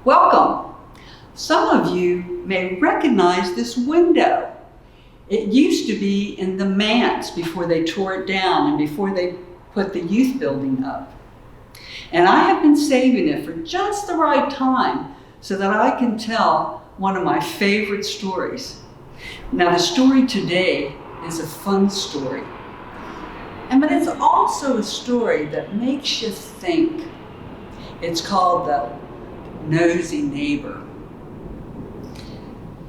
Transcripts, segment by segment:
Welcome. Some of you may recognize this window. It used to be in the manse before they tore it down and before they put the youth building up. And I have been saving it for just the right time so that I can tell one of my favorite stories. Now, the story today is a fun story. But it's also a story that makes you think. It's called The Nosy Neighbor.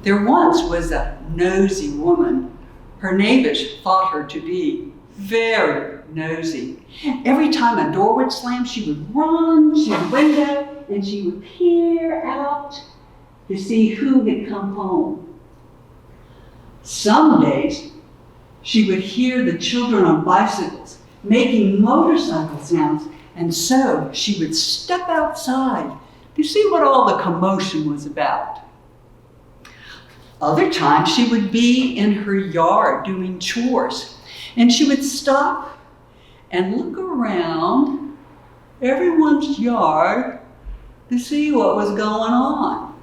There once was a nosy woman. Her neighbors thought her to be very nosy. Every time a door would slam, she would run to the window and she would peer out to see who had come home. Some days, she would hear the children on bicycles making motorcycle sounds, and so she would step outside to see what all the commotion was about. Other times she would be in her yard doing chores, and she would stop and look around everyone's yard to see what was going on.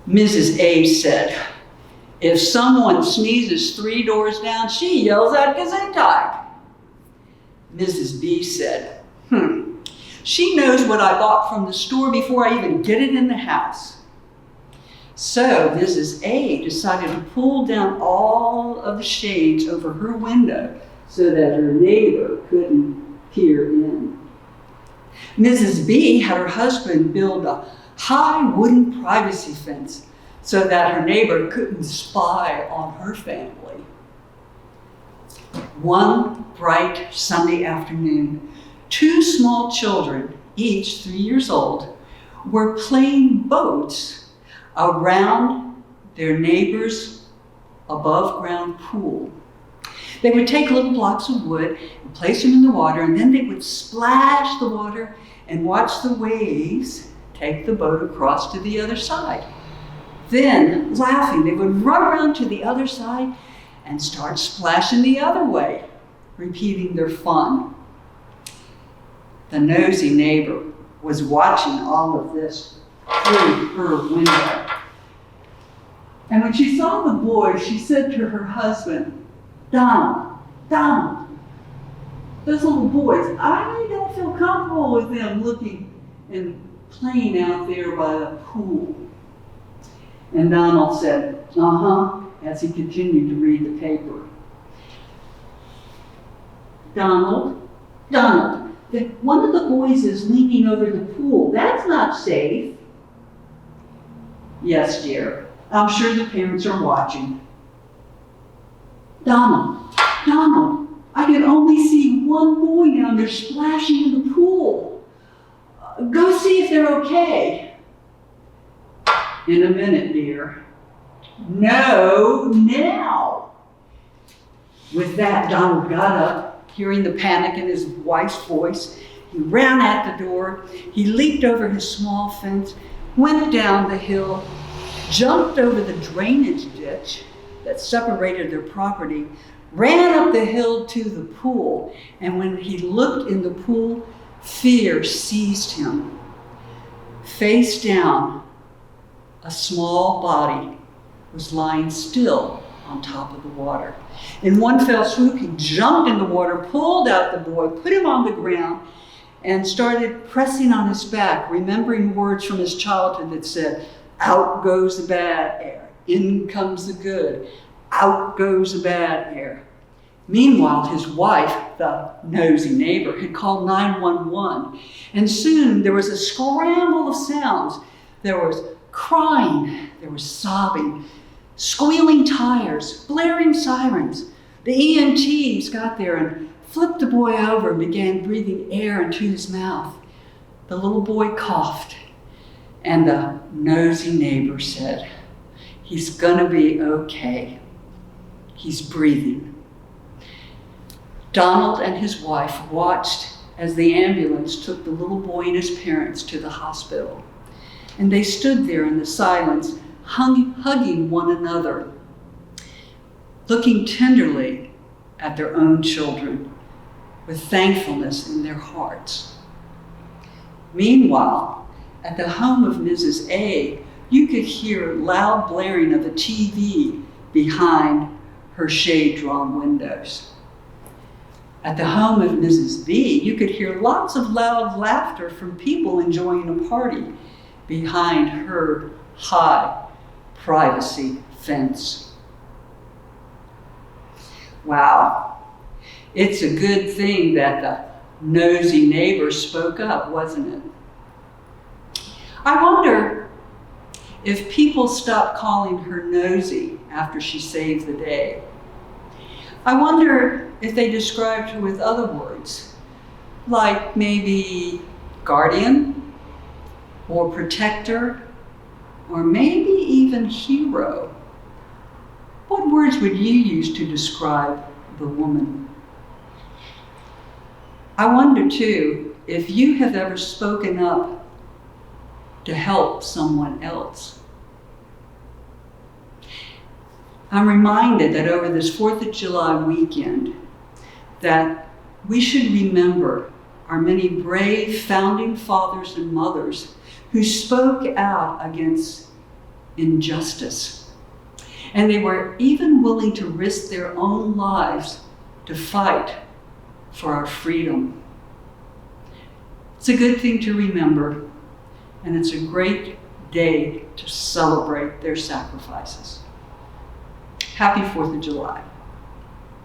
Mrs. A said, "If someone sneezes 3 doors down, she yells out Gesundheit." Mrs. B said, "She knows what I bought from the store before I even get it in the house." So Mrs. A decided to pull down all of the shades over her window so that her neighbor couldn't peer in. Mrs. B had her husband build a high wooden privacy fence so that her neighbor couldn't spy on her family. One bright Sunday afternoon, 2 small children, each 3 years old, were playing boats around their neighbor's above-ground pool. They would take little blocks of wood and place them in the water, and then they would splash the water and watch the waves take the boat across to the other side. Then, laughing, they would run around to the other side and start splashing the other way, repeating their fun. The nosy neighbor was watching all of this through her window. And when she saw the boys, she said to her husband, Donald, those little boys, I don't feel comfortable with them looking and playing out there by the pool." And Donald said, as he continued to read the paper. Donald, one of the boys is leaning over the pool. That's not safe. "Yes, dear. I'm sure the parents are watching." Donald, I can only see one boy down there splashing in the pool. Go see if they're okay. "In a minute, dear." "No, now." With that, Donald got up, hearing the panic in his wife's voice. He ran at the door. He leaped over his small fence, went down the hill, jumped over the drainage ditch that separated their property, ran up the hill to the pool, and when he looked in the pool, fear seized him. Face down, a small body was lying still on top of the water. In one fell swoop, he jumped in the water, pulled out the boy, put him on the ground, and started pressing on his back, remembering words from his childhood that said, "Out goes the bad air, in comes the good, out goes the bad air." Meanwhile, his wife, the nosy neighbor, had called 911, and soon there was a scramble of sounds. There was crying, there was sobbing, squealing tires, blaring sirens. The EMTs got there and flipped the boy over and began breathing air into his mouth. The little boy coughed, and the nosy neighbor said, "He's gonna be okay. He's breathing." Donald and his wife watched as the ambulance took the little boy and his parents to the hospital. And they stood there in the silence, hugging one another, looking tenderly at their own children with thankfulness in their hearts. Meanwhile, At the home of Mrs. A, you could hear loud blaring of a TV behind her shade-drawn windows. At the home of Mrs. B, you could hear lots of loud laughter from people enjoying a party behind her high privacy fence. Wow, it's a good thing that the nosy neighbor spoke up, wasn't it? I wonder if people stopped calling her nosy after she saved the day. I wonder if they described her with other words, like maybe guardian, or protector, or maybe even hero. What words would you use to describe the woman? I wonder too, if you have ever spoken up to help someone else. I'm reminded that over this 4th of July weekend, that we should remember our many brave founding fathers and mothers who spoke out against injustice. And they were even willing to risk their own lives to fight for our freedom. It's a good thing to remember, and it's a great day to celebrate their sacrifices. Happy 4th of July.